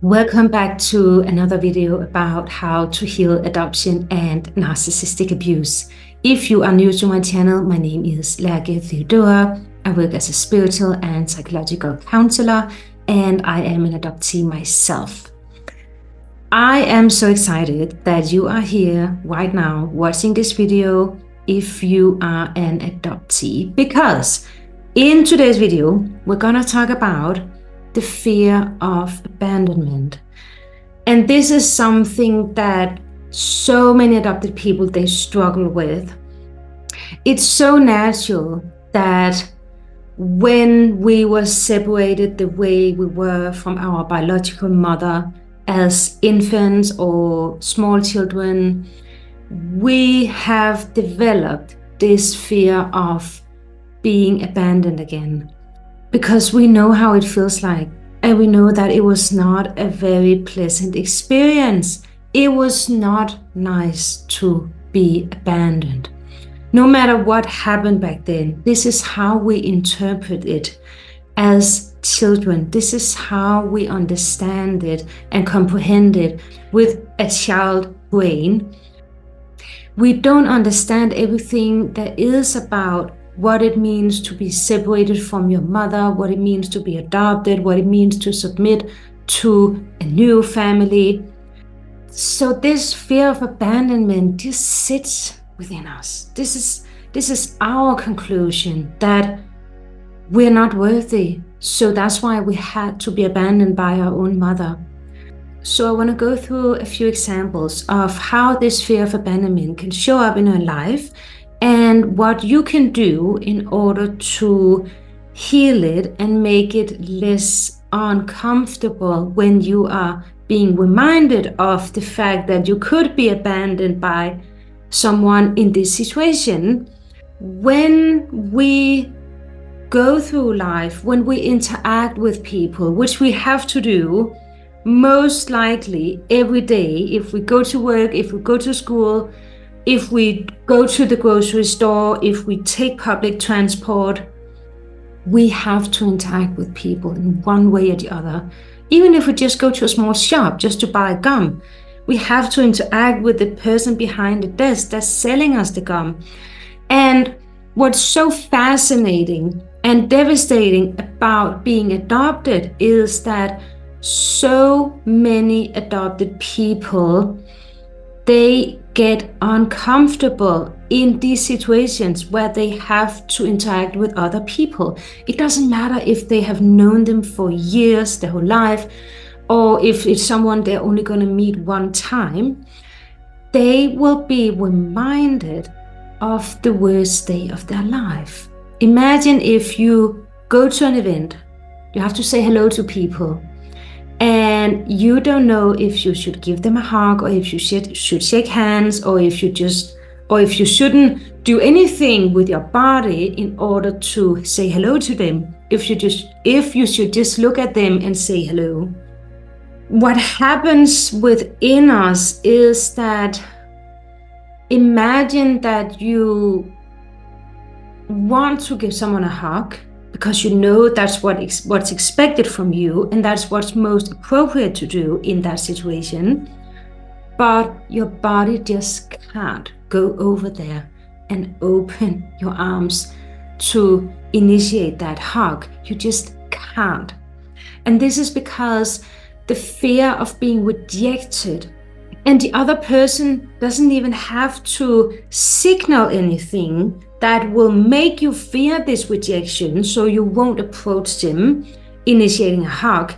Welcome back to another video about how to heal adoption and narcissistic abuse. If you are new to my channel, my name is Theodora. I work as a spiritual and psychological counselor, and I am an adoptee myself. I am so excited that you are here right now watching this video if you are an adoptee, because in today's video, we're gonna talk about the fear of abandonment. And this is something that so many adopted people, they struggle with. It's so natural that when we were separated the way we were from our biological mother as infants or small children, we have developed this fear of being abandoned again, because we know how it feels like, and we know that it was not a very pleasant experience. It was not nice to be abandoned. No matter what happened back then, this is how we interpret it as children. This is how we understand it and comprehend it with a child brain. We don't understand everything there is about what it means to be separated from your mother, what it means to be adopted, what it means to submit to a new family. So this fear of abandonment just sits within us. This is our conclusion that we're not worthy. So that's why we had to be abandoned by our own mother. So I want to go through a few examples of how this fear of abandonment can show up in our life, and what you can do in order to heal it and make it less uncomfortable when you are being reminded of the fact that you could be abandoned by someone in this situation. When we go through life, when we interact with people, which we have to do most likely every day, if we go to work, if we go to school, if we go to the grocery store, if we take public transport, we have to interact with people in one way or the other. Even if we just go to a small shop just to buy gum, we have to interact with the person behind the desk that's selling us the gum. And what's so fascinating and devastating about being adopted is that so many adopted people, they get uncomfortable in these situations where they have to interact with other people. It doesn't matter if they have known them for years, their whole life, or if it's someone they're only going to meet one time. They will be reminded of the worst day of their life. Imagine if you go to an event, you have to say hello to people, and you don't know if you should give them a hug, or if you should shake hands, or if you shouldn't do anything with your body in order to say hello to them. If you should just look at them and say hello. What happens within us is that, imagine that you want to give someone a hug because you know that's what's expected from you, and that's what's most appropriate to do in that situation. But your body just can't go over there and open your arms to initiate that hug. You just can't. And this is because the fear of being rejected, and the other person doesn't even have to signal anything that will make you fear this rejection, so you won't approach them initiating a hug.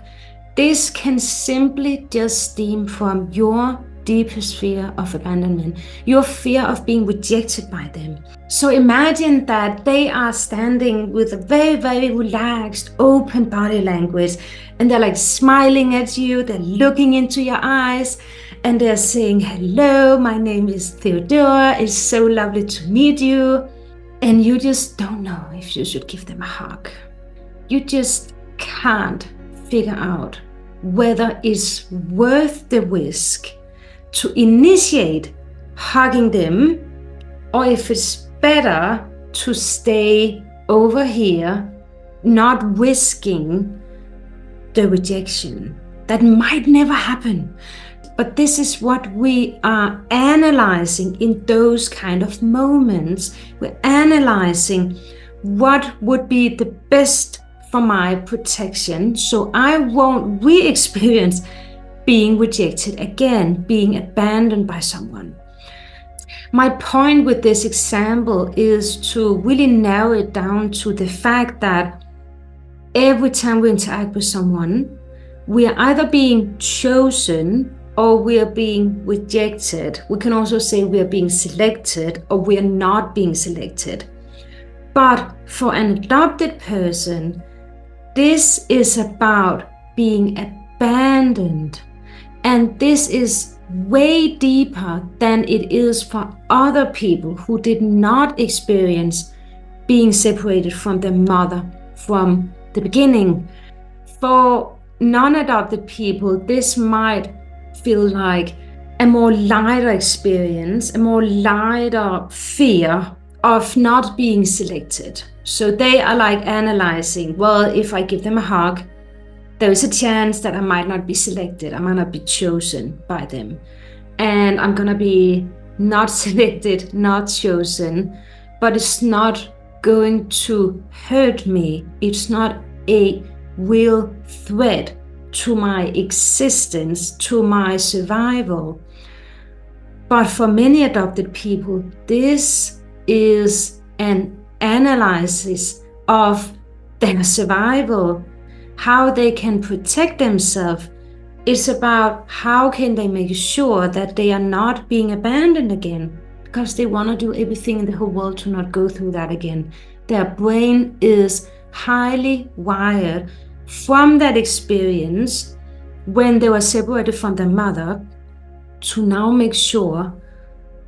This can simply just stem from your deepest fear of abandonment, your fear of being rejected by them. So imagine that they are standing with a very, very relaxed, open body language, and they're like smiling at you, they're looking into your eyes, and they're saying, "Hello, my name is Theodora, it's so lovely to meet you." And you just don't know if you should give them a hug. You just can't figure out whether it's worth the risk to initiate hugging them, or if it's better to stay over here, not risking the rejection that might never happen. But this is what we are analyzing in those kind of moments. We're analyzing what would be the best for my protection so I won't re-experience being rejected again, being abandoned by someone. My point with this example is to really narrow it down to the fact that every time we interact with someone, we are either being chosen or we are being rejected. We can also say we are being selected or we are not being selected. But for an adopted person, this is about being abandoned. And this is way deeper than it is for other people who did not experience being separated from their mother from the beginning. For non-adopted people, this might feel like a more lighter experience, a more lighter fear of not being selected. So they are like analyzing, well, if I give them a hug, there is a chance that I might not be selected, I might not be chosen by them. And I'm gonna be not selected, not chosen, but it's not going to hurt me. It's not a real threat to my existence, to my survival. But for many adopted people, this is an analysis of their survival, how they can protect themselves. It's about how can they make sure that they are not being abandoned again, because they want to do everything in the whole world to not go through that again. Their brain is highly wired from that experience when they were separated from their mother to now make sure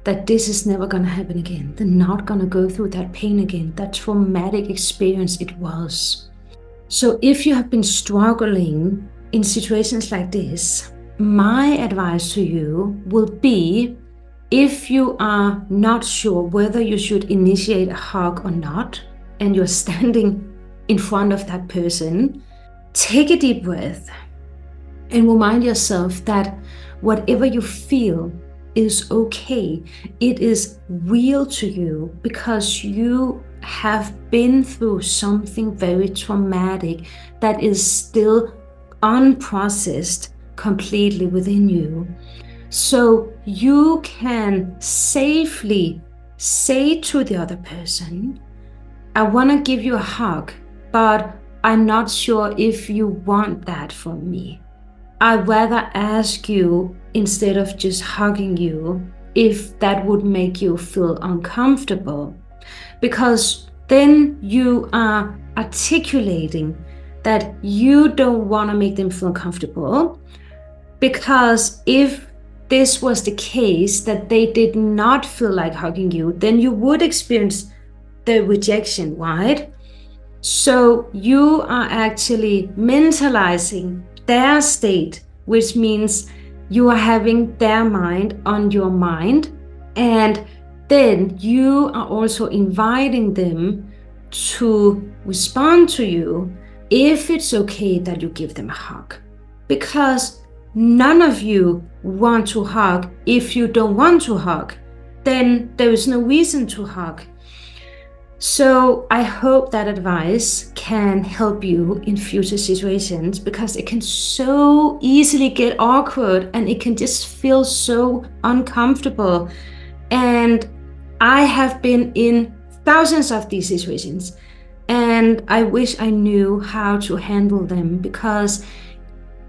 that this is never going to happen again. They're not going to go through that pain again, that traumatic experience it was. So if you have been struggling in situations like this, my advice to you will be, if you are not sure whether you should initiate a hug or not, and you're standing in front of that person, take a deep breath and remind yourself that whatever you feel is okay. It is real to you because you have been through something very traumatic that is still unprocessed completely within you. So you can safely say to the other person, I want to give you a hug, but I'm not sure if you want that from me. I'd rather ask you, instead of just hugging you, if that would make you feel uncomfortable. Because then you are articulating that you don't want to make them feel comfortable. Because if this was the case, that they did not feel like hugging you, then you would experience the rejection, right? So you are actually mentalizing their state, which means you are having their mind on your mind, and then you are also inviting them to respond to you if it's okay that you give them a hug. Because none of you want to hug. If you don't want to hug, then there is no reason to hug. So I hope that advice can help you in future situations, because it can so easily get awkward and it can just feel so uncomfortable. And I have been in thousands of these situations, and I wish I knew how to handle them, because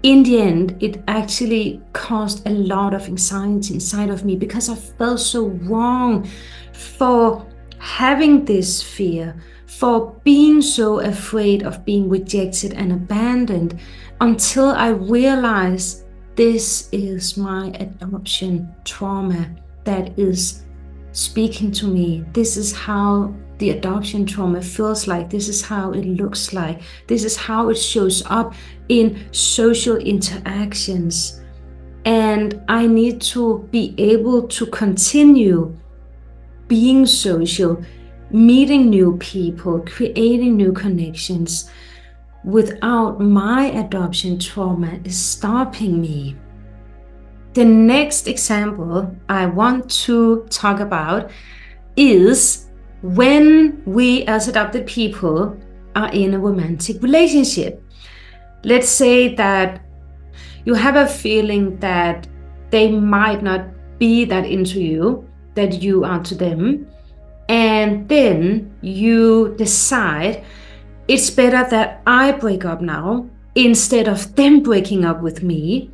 in the end, it actually caused a lot of anxiety inside of me, because I felt so wrong for having this fear, for being so afraid of being rejected and abandoned, until I realized this is my adoption trauma that is speaking to me. This is how the adoption trauma feels like. This is how it looks like. This is how it shows up in social interactions. And I need to be able to continue being social, meeting new people, creating new connections, without my adoption trauma is stopping me. The next example I want to talk about is when we as adopted people are in a romantic relationship. Let's say that you have a feeling that they might not be that into you, that you are to them, and then you decide it's better that I break up now instead of them breaking up with me,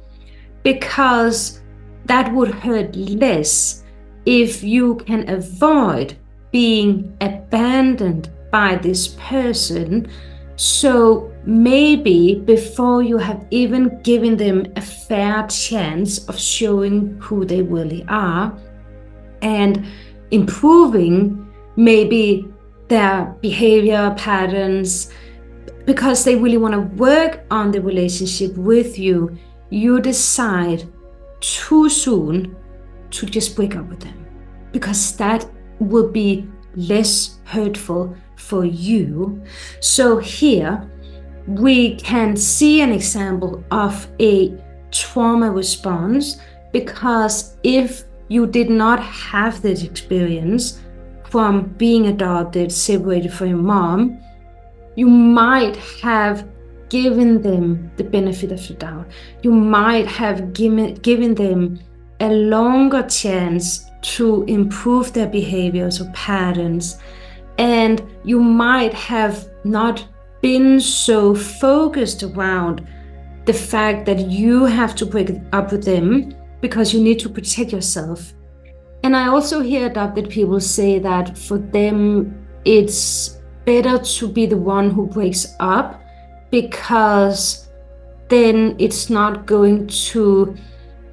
because that would hurt less if you can avoid being abandoned by this person. So maybe before you have even given them a fair chance of showing who they really are and improving maybe their behavior patterns, because they really want to work on the relationship with you, you decide too soon to just break up with them, because that will be less hurtful for you. So here we can see an example of a trauma response, because if you did not have this experience from being adopted, separated from your mom, you might have given them the benefit of the doubt. You might have given them a longer chance to improve their behaviors or patterns, and you might have not been so focused around the fact that you have to break up with them because you need to protect yourself. And I also hear adopted people say that for them it's better to be the one who breaks up, because then it's not going to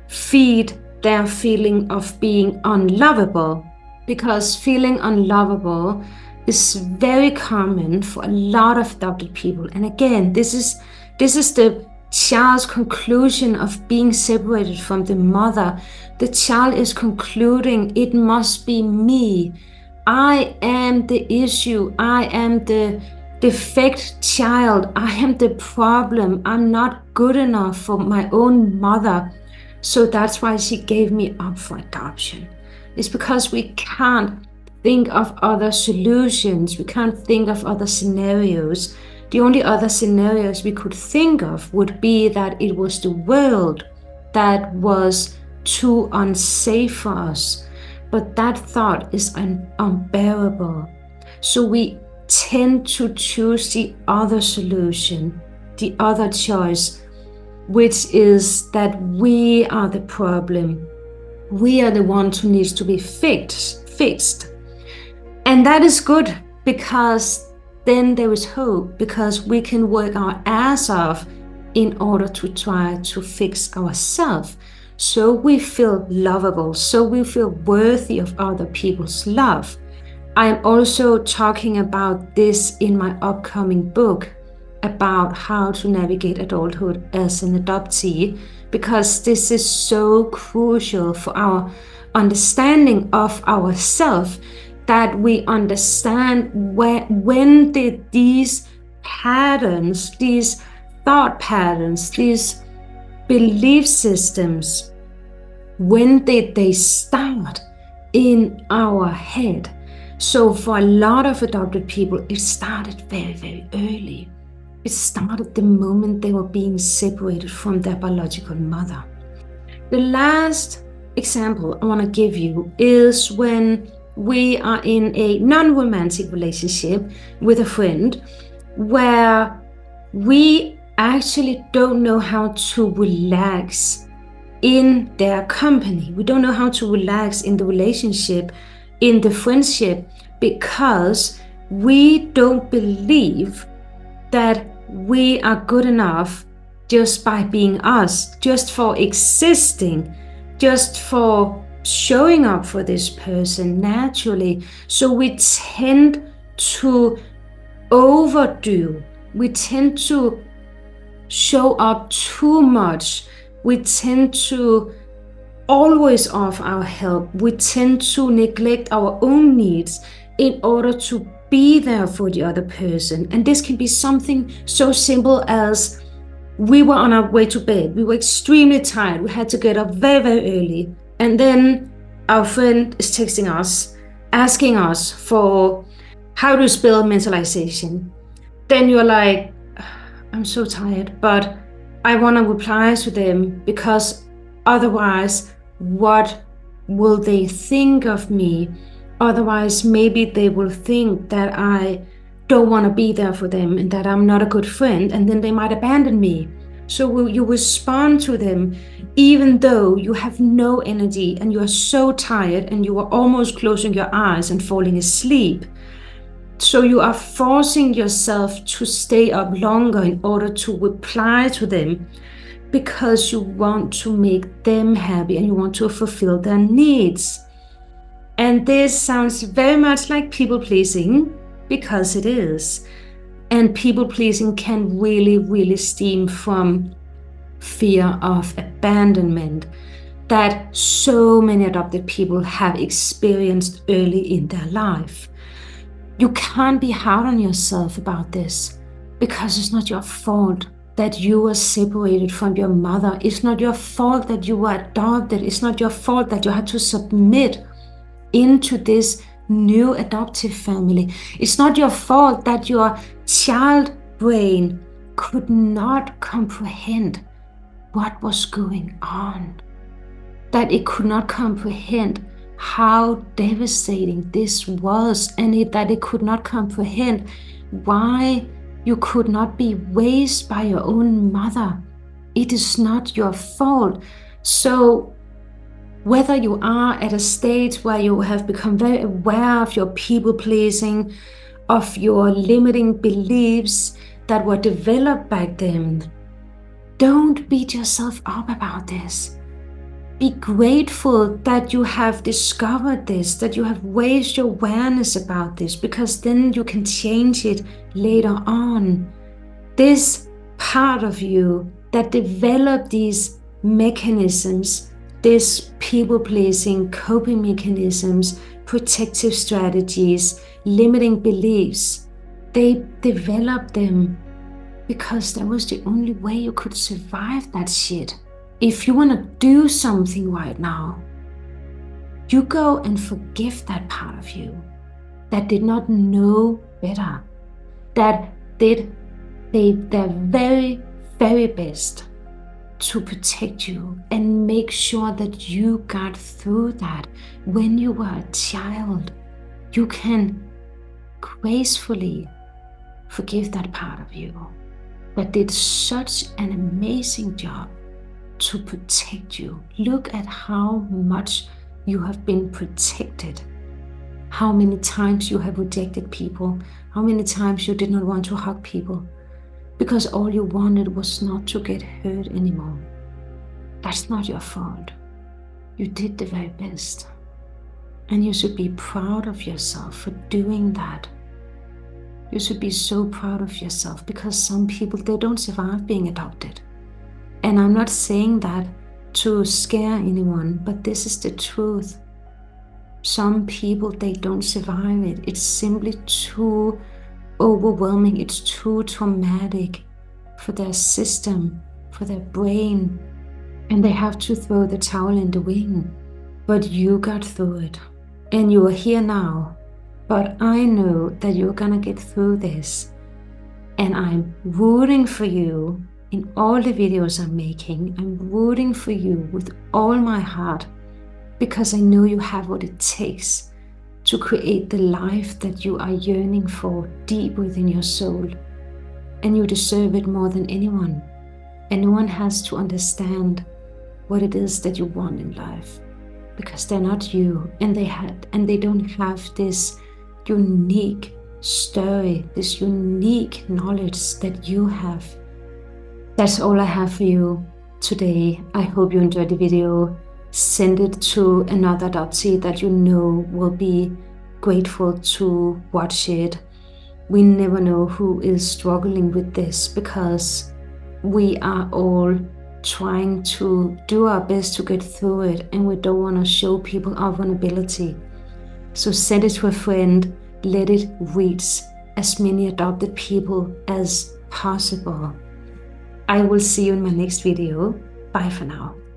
feed their feeling of being unlovable, because feeling unlovable is very common for a lot of adopted people. And again, this is the child's conclusion of being separated from the mother. The child is concluding, it must be me. I am the issue. I am the defect child. I am the problem. I'm not good enough for my own mother. So that's why she gave me up for adoption. It's because we can't think of other solutions. We can't think of other scenarios. The only other scenarios we could think of would be that it was the world that was too unsafe for us. But that thought is unbearable. So we tend to choose the other solution, the other choice, which is that we are the problem. We are the ones who needs to be fixed. And that is good, because then there is hope, because we can work our ass off in order to try to fix ourselves. So we feel lovable, so we feel worthy of other people's love. I'm also talking about this in my upcoming book about how to navigate adulthood as an adoptee, because this is so crucial for our understanding of ourselves, that we understand when did these patterns, these thought patterns, these belief systems, when did they start in our head? So for a lot of adopted people, it started very, very early. It started the moment they were being separated from their biological mother. The last example I want to give you is when we are in a non-romantic relationship with a friend, where we actually don't know how to relax in their company. We don't know how to relax in the relationship, in the friendship, because we don't believe that we are good enough just by being us, just for existing, just for showing up for this person naturally. So we tend to overdo. We tend to show up too much. We tend to always offer our help. We tend to neglect our own needs in order to be there for the other person. And this can be something so simple as we were on our way to bed. We were extremely tired. We had to get up very, very early. And then our friend is texting us, asking us for how to spell mentalization. Then you're like, I'm so tired, but I want to reply to them because otherwise, what will they think of me? Otherwise, maybe they will think that I don't want to be there for them and that I'm not a good friend, and then they might abandon me. So you respond to them even though you have no energy and you are so tired and you are almost closing your eyes and falling asleep. So you are forcing yourself to stay up longer in order to reply to them because you want to make them happy and you want to fulfill their needs. And this sounds very much like people pleasing, because it is. And people pleasing can really, really stem from fear of abandonment that so many adopted people have experienced early in their life. You can't be hard on yourself about this because it's not your fault that you were separated from your mother. It's not your fault that you were adopted. It's not your fault that you had to submit into this new adoptive family. It's not your fault that your child brain could not comprehend what was going on, that it could not comprehend how devastating this was, and that it could not comprehend why you could not be raised by your own mother. It is not your fault. So whether you are at a stage where you have become very aware of your people pleasing, of your limiting beliefs that were developed back then, don't beat yourself up about this. Be grateful that you have discovered this, that you have raised your awareness about this, because then you can change it later on. This part of you that developed these mechanisms, these people-pleasing coping mechanisms, protective strategies, limiting beliefs, they developed them because that was the only way you could survive that shit. If you want to do something right now, you go and forgive that part of you that did not know better, that did their very, very best to protect you and make sure that you got through that when you were a child. You can gracefully forgive that part of you that did such an amazing job to protect you. Look at how much you have been protected, how many times you have rejected people, how many times you did not want to hug people because all you wanted was not to get hurt anymore. That's not your fault. You did the very best, and you should be proud of yourself for doing that. You should be so proud of yourself, because some people, they don't survive being adopted. And I'm not saying that to scare anyone, but this is the truth. Some people, they don't survive it. It's simply too overwhelming. It's too traumatic for their system, for their brain, and they have to throw the towel in the ring. But you got through it, and you are here now. But I know that you're gonna get through this, and I'm rooting for you. In all the videos I'm making, I'm rooting for you with all my heart, because I know you have what it takes to create the life that you are yearning for deep within your soul. And you deserve it more than anyone. And no one has to understand what it is that you want in life, because they're not you, and they don't have this unique story, this unique knowledge that you have. That's all I have for you today. I hope you enjoyed the video. Send it to another adoptee that you know will be grateful to watch it. We never know who is struggling with this, because we are all trying to do our best to get through it, and we don't want to show people our vulnerability. So send it to a friend, let it reach as many adopted people as possible. I will see you in my next video. Bye for now.